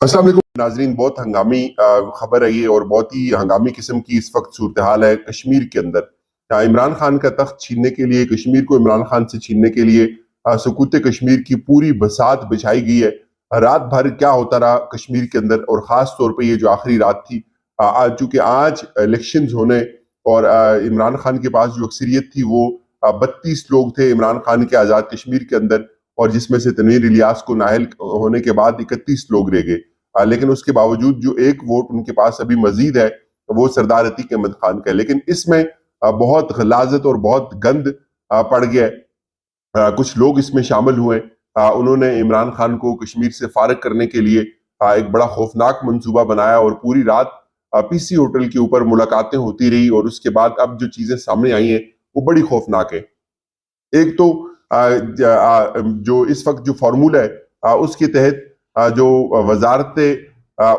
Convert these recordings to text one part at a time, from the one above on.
अस्सलाम वालेकुम नाजरीन। बहुत हंगामी खबर है ये और बहुत ही हंगामी किस्म की इस वक्त सूरत हाल है कश्मीर के अंदर। इमरान खान का तख्त छीनने के लिए, कश्मीर को इमरान खान से छीनने के लिए सुकूत कश्मीर की पूरी बसात बिछाई गई है। रात भर क्या होता रहा कश्मीर के अंदर, और ख़ास तौर पे ये जो आखिरी रात थी, आज चूँकि आज इलेक्शंस होने और इमरान खान के पास जो अक्सरियत थी वो 32 लोग थे इमरान खान के आज़ाद कश्मीर के अंदर, और जिसमें से तनवीर इलियास को नाअहल होने के बाद 31 लोग रह गए। लेकिन उसके बावजूद जो एक वोट उनके पास अभी मजीद है वो सरदार अतीक अहमद खान का है। लेकिन इसमें बहुत गलाजत और बहुत गंद पड़ गया है। कुछ लोग इसमें शामिल हुए। उन्होंने इमरान खान को कश्मीर से फारग करने के लिए एक बड़ा खौफनाक मंसूबा बनाया, और पूरी रात पीसी होटल के ऊपर मुलाकातें होती रही, और उसके बाद अब जो चीजें सामने आई हैं वो बड़ी खौफनाक है। एक तो जो इस वक्त जो फार्मूला है उसके तहत जो वजारत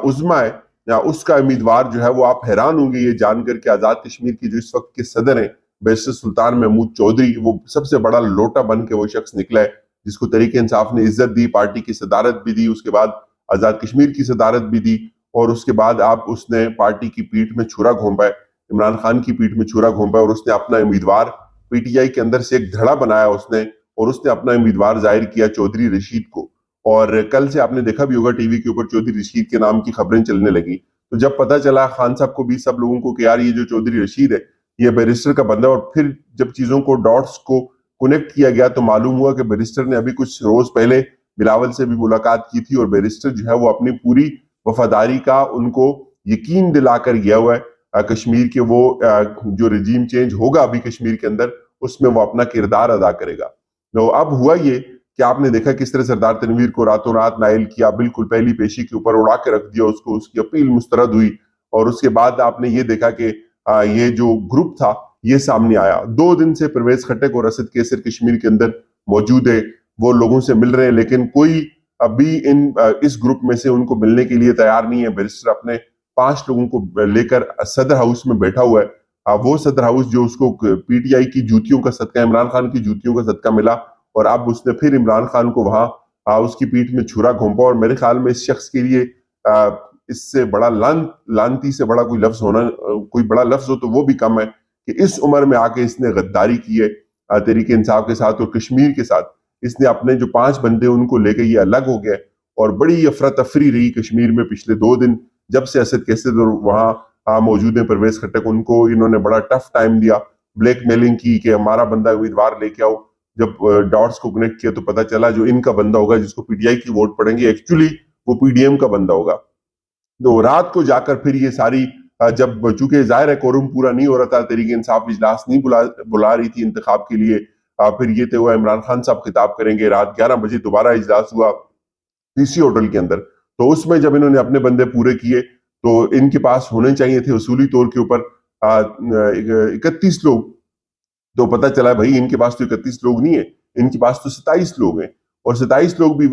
उज़्मा है उसका उम्मीदवार जो है वो, आप हैरान होंगे ये जानकर कि आज़ाद कश्मीर की जो इस वक्त के सदर हैं बैरिस्टर सुल्तान महमूद चौधरी, वो सबसे बड़ा लोटा बन के वो शख्स निकला है जिसको तहरीक इंसाफ ने इज्जत दी, पार्टी की सदारत भी दी, उसके बाद आज़ाद कश्मीर की सदारत भी दी, और उसके बाद आप उसने पार्टी की पीठ में छुरा घोंपा है, इमरान खान की पीठ में छुरा घोंपा है, और उसने अपना उम्मीदवार पीटीआई के अंदर से एक धड़ा बनाया उसने, और उसने अपना उम्मीदवार जाहिर किया चौधरी रशीद को। और कल से आपने देखा भी होगा टीवी के ऊपर चौधरी रशीद के नाम की खबरें चलने लगी। तो जब पता चला खान साहब को भी, सब लोगों को, कि यार ये जो चौधरी रशीद है ये बैरिस्टर का बंदा है, और फिर जब चीजों को डॉट्स को कनेक्ट किया गया तो मालूम हुआ कि बैरिस्टर ने अभी कुछ रोज पहले बिलावल से भी मुलाकात की थी, और बैरिस्टर जो है वो अपनी पूरी वफादारी का उनको यकीन दिलाकर गया हुआ है कश्मीर के वो जो रजीम चेंज होगा अभी कश्मीर के अंदर उसमें वो अपना किरदार अदा करेगा। तो अब हुआ ये कि आपने देखा किस तरह सरदार तनवीर को रातों रात नाइल किया, बिल्कुल पहली पेशी के ऊपर उड़ा के रख दिया उसको, उसकी अपील मुस्तरद हुई, और उसके बाद आपने ये देखा कि ये जो ग्रुप था ये सामने आया। 2 दिन से परवेज खट्टक और असद कैसर कश्मीर के अंदर मौजूद है, वो लोगों से मिल रहे हैं, लेकिन कोई अभी इस ग्रुप में से उनको मिलने के लिए तैयार नहीं है। बैरिस्टर अपने 5 लोगों को लेकर सदर हाउस में बैठा हुआ है। वो सदर हाउस जो उसको पीटीआई की जूतियों का सदका, इमरान खान की जूतियों का सदका मिला, और अब उसने फिर इमरान खान को वहां उसकी पीठ में छुरा घोंपा। और मेरे ख्याल में इस शख्स के लिए इससे बड़ा लानती से बड़ा कोई लफ्ज होना, कोई बड़ा लफ्ज हो तो वो भी कम है कि इस उम्र में आके इसने गद्दारी की है तहरीक इंसाफ के साथ और कश्मीर के साथ। इसने अपने जो 5 बंदे उनको लेके ये अलग हो गया, और बड़ी अफरा तफरी रही कश्मीर में पिछले 2 दिन, जब से असद कैसर वहां मौजूद है परवेज खट्टक, उनको इन्होंने बड़ा टफ टाइम दिया, ब्लैकमेलिंग की कि हमारा बंदा उम्मीदवार लेके आओ। जब डॉट्स को कनेक्ट किया तो पता चला जो इनका बंदा होगा जिसको पीटीआई की वोट पड़ेंगे, एक्चुअली वो पीडीएम का बंदा होगा। तो रात को जाकर फिर ये सारी जब चूंकि जाहिर है कोरम पूरा नहीं हो रहा था, तहरीक इंसाफ इजलास नहीं बुला रही थी इंतखाब के लिए, फिर ये तय हुआ इमरान खान साहब खिताब करेंगे। रात 11 बजे दोबारा इजलास हुआ पीसी होटल के अंदर। तो उसमें जब इन्होंने अपने बंदे पूरे किए तो इनके पास होने चाहिए थे उसूली तौर के ऊपर 31 लोग। तो पता चला भाई इनके पास तो 31 लोग नहीं है, इनके पास तो 27 लोग हैं, और 27 लोग भी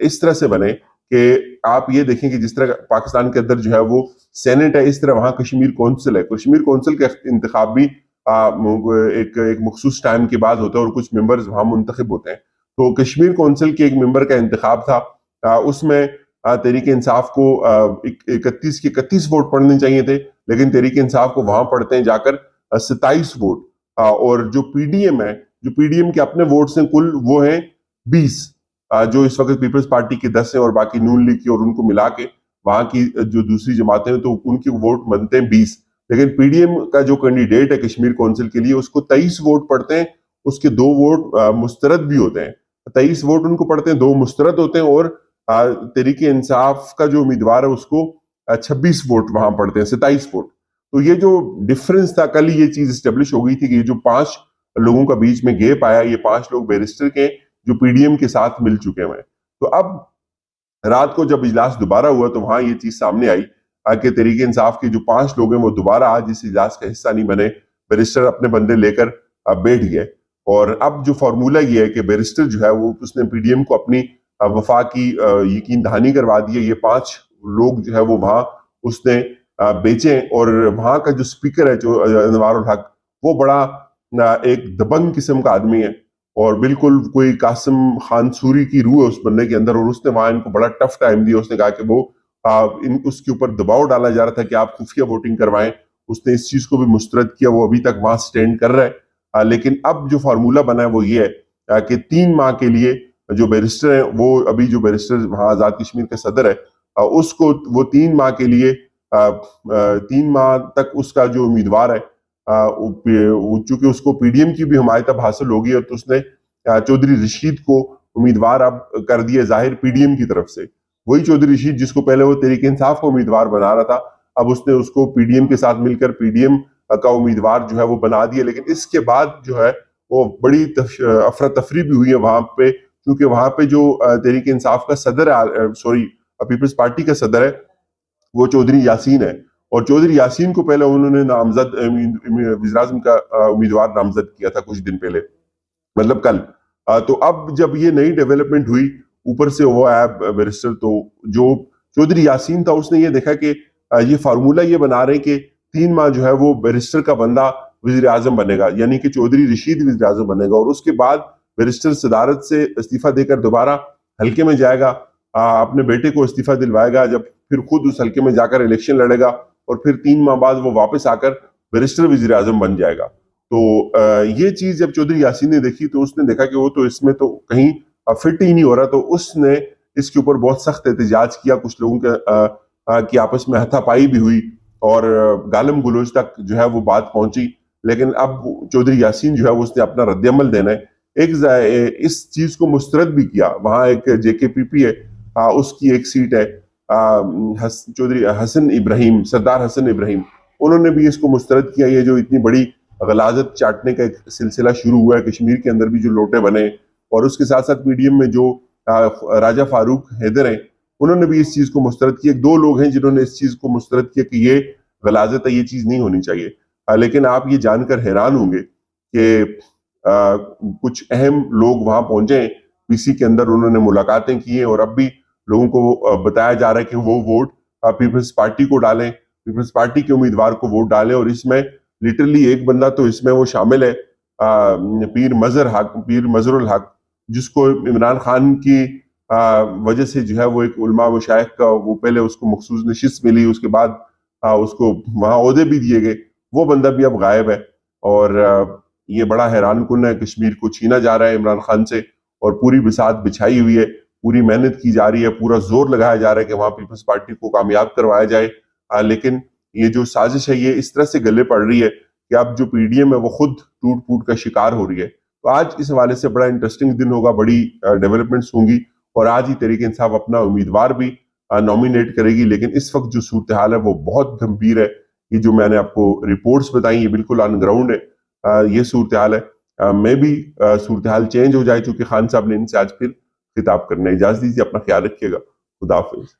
इस तरह से बने कि आप ये देखें कि जिस तरह पाकिस्तान के अंदर जो है वो सेनेट है, इस तरह वहां कश्मीर कौंसिल है। कश्मीर कौंसिल का इंतखाब भी एक मखसूस टाइम के बाद होता है, और कुछ मेंबर्स वहां मुंतखब होते हैं। तो कश्मीर कौंसिल के एक मेंबर का इंतखाब था, उसमें तहरीक इंसाफ को 31 के 31 वोट पड़ने चाहिए थे, लेकिन तहरीक इंसाफ को वहां पड़ते हैं जाकर 27 वोट। और जो पीडीएम है, जो पीडीएम के अपने वोट्स हैं कुल वो हैं 20, जो इस वक्त पीपल्स पार्टी के 10 हैं और बाकी नून लीग की, और उनको मिला के वहां की जो दूसरी जमातें हैं तो उनके वोट बनते हैं 20। लेकिन पीडीएम का जो कैंडिडेट है कश्मीर कौंसिल के लिए उसको 23 वोट पड़ते हैं, उसके 2 वोट मुस्तरद भी होते हैं। 23 वोट उनको पड़ते हैं, 2 मुस्तरद होते हैं, और तहरीक इंसाफ का जो उम्मीदवार है उसको 26 वोट वहां पड़ते हैं, 27 वोट। तो ये जो डिफरेंस था, कल ये चीज स्टेब्लिश हो गई थी कि ये जो 5 लोगों का बीच में गैप आया, ये 5 लोग बैरिस्टर के जो पीडीएम के साथ मिल चुके हैं। तो अब रात को जब इजलास दोबारा हुआ तो वहां ये चीज सामने आई कि तहरीक इंसाफ के जो 5 लोग हैं वो दोबारा आज इस इजलास का हिस्सा नहीं बने, बैरिस्टर अपने बंदे लेकर बैठ गए। और अब जो फार्मूला ये है कि बैरिस्टर जो है वो उसने पीडीएम को अपनी वफा की यकीन दहानी करवा दी है। ये 5 लोग जो है वो वहां उसने बेचे, और वहां का जो स्पीकर है जो अनवारुल हक, वो बड़ा एक दबंग किस्म का आदमी है, और बिल्कुल कोई कासिम खान सूरी की रूह है उस बंदे के अंदर, और उसने वहां इनको बड़ा टफ टाइम दिया। उसने कहा कि वो اس کے اوپر دباؤ ڈالا جا رہا تھا کہ آپ خفیہ ووٹنگ کروائیں، اس نے اس چیز کو بھی مسترد کیا، وہ ابھی تک وہاں سٹینڈ کر رہا ہے۔ لیکن اب جو فارمولہ بنا ہے وہ یہ ہے کہ 3 ماہ کے لیے جو بیرسٹر ہیں، وہ ابھی جو بیرسٹر وہاں آزاد کشمیر کا صدر ہے، اس کو وہ 3 ماہ کے لیے 3 ماہ تک اس کا جو امیدوار ہے، چونکہ اس کو پی ڈی ایم کی بھی حمایت اب حاصل ہوگی، اور تو اس نے چودھری رشید کو امیدوار اب کر دیا ظاہر پی ڈی ایم کی طرف سے۔ وہی چودھری رشید جس کو پہلے وہ تحریک انصاف کو امیدوار بنا رہا تھا، اب اس نے اس کو پی ڈی ایم کے ساتھ مل کر پی ڈی ایم کا امیدوار جو ہے وہ بنا دیا۔ لیکن اس کے بعد جو ہے وہ بڑی افراتفری بھی ہوئی ہے وہاں پہ، کیونکہ وہاں پہ جو تحریک انصاف کا صدر ہے، پیپلز پارٹی کا صدر ہے، وہ چودھری یاسین ہے، اور چودھری یاسین کو پہلے انہوں نے نامزد وزیراعظم کا امیدوار نامزد کیا تھا کچھ دن پہلے، مطلب کل۔ تو اب جب یہ نئی ڈیولپمنٹ ہوئی، اوپر سے وہ آیا بیرسٹر، تو جو چودھری یاسین تھا اس نے یہ دیکھا کہ یہ فارمولہ یہ بنا رہے کہ 3 ماہ جو ہے وہ بیرسٹر کا بندہ وزیر اعظم بنے گا، یعنی کہ چودھری رشید وزیر اعظم بنے گا، اور اس کے بعد بیرسٹر صدارت سے استعفیٰ دے کر دوبارہ حلقے میں جائے گا، اپنے بیٹے کو استعفیٰ دلوائے گا، جب پھر خود اس حلقے میں جا کر الیکشن لڑے گا، اور پھر 3 ماہ بعد وہ واپس آ کر بیرسٹر وزیر اعظم بن جائے گا۔ تو یہ چیز جب چودھری یاسین نے دیکھی تو اس نے دیکھا کہ وہ تو اس میں تو کہیں فٹ ہی نہیں ہو رہا، تو اس نے اس کے اوپر بہت سخت احتجاج کیا، کچھ لوگوں کی آپس میں ہاتھا پائی بھی ہوئی، اور گالم گلوچ تک جو ہے وہ بات پہنچی۔ لیکن اب چودھری یاسین جو ہے وہ اس نے اپنا رد عمل دینا ہے، اس چیز کو مسترد بھی کیا۔ وہاں ایک جے کے پی پی ہے، اس کی ایک سیٹ ہے چودھری حسن ابراہیم، سردار حسن ابراہیم، انہوں نے بھی اس کو مسترد کیا۔ یہ جو اتنی بڑی غلاظت چاٹنے کا ایک سلسلہ شروع ہوا ہے کشمیر کے اندر بھی، جو لوٹے بنے، اور اس کے ساتھ ساتھ پی ڈی ایم میں جو راجہ فاروق حیدر ہیں، انہوں نے بھی اس چیز کو مسترد کیا۔ 2 لوگ ہیں جنہوں نے اس چیز کو مسترد کیا کہ یہ غلاظت ہے، یہ چیز نہیں ہونی چاہیے۔ لیکن آپ یہ جان کر حیران ہوں گے کہ کچھ اہم لوگ وہاں پہنچے ہیں پی سی کے اندر، انہوں نے ملاقاتیں کی ہیں، اور اب بھی لوگوں کو بتایا جا رہا ہے کہ وہ ووٹ پیپلز پارٹی کو ڈالیں، پیپلز پارٹی کے امیدوار کو ووٹ ڈالیں۔ اور اس میں لٹرلی ایک بندہ تو اس میں وہ شامل ہے، پیر مظہر الحق، جس کو عمران خان کی وجہ سے جو ہے وہ ایک علماء مشائخ کا وہ پہلے اس کو مخصوص نشست ملی، اس کے بعد اس کو وہاں عہدے بھی دیے گئے، وہ بندہ بھی اب غائب ہے۔ اور یہ بڑا حیران کن ہے، کشمیر کو چھینا جا رہا ہے عمران خان سے، اور پوری بساط بچھائی ہوئی ہے، پوری محنت کی جا رہی ہے، پورا زور لگایا جا رہا ہے کہ وہاں پیپلز پارٹی کو کامیاب کروایا جائے۔ لیکن یہ جو سازش ہے یہ اس طرح سے گلے پڑ رہی ہے کہ اب جو پی ڈی ایم ہے وہ خود ٹوٹ پھوٹ کا شکار ہو رہی ہے۔ تو آج اس حوالے سے بڑا انٹرسٹنگ دن ہوگا، بڑی ڈیولپمنٹس ہوں گی، اور آج ہی تحریک انصاف اپنا امیدوار بھی نومینیٹ کرے گی۔ لیکن اس وقت جو صورتحال ہے وہ بہت گمبھیر ہے۔ یہ جو میں نے آپ کو رپورٹس بتائیں یہ بالکل آن گراؤنڈ ہے، یہ صورتحال ہے۔ میں بھی صورتحال چینج ہو جائے، چونکہ خان صاحب نے ان سے آج پھر خطاب کرنا ہے۔ اجازت دیجیے، اپنا خیال رکھیے گا، خدا حافظ۔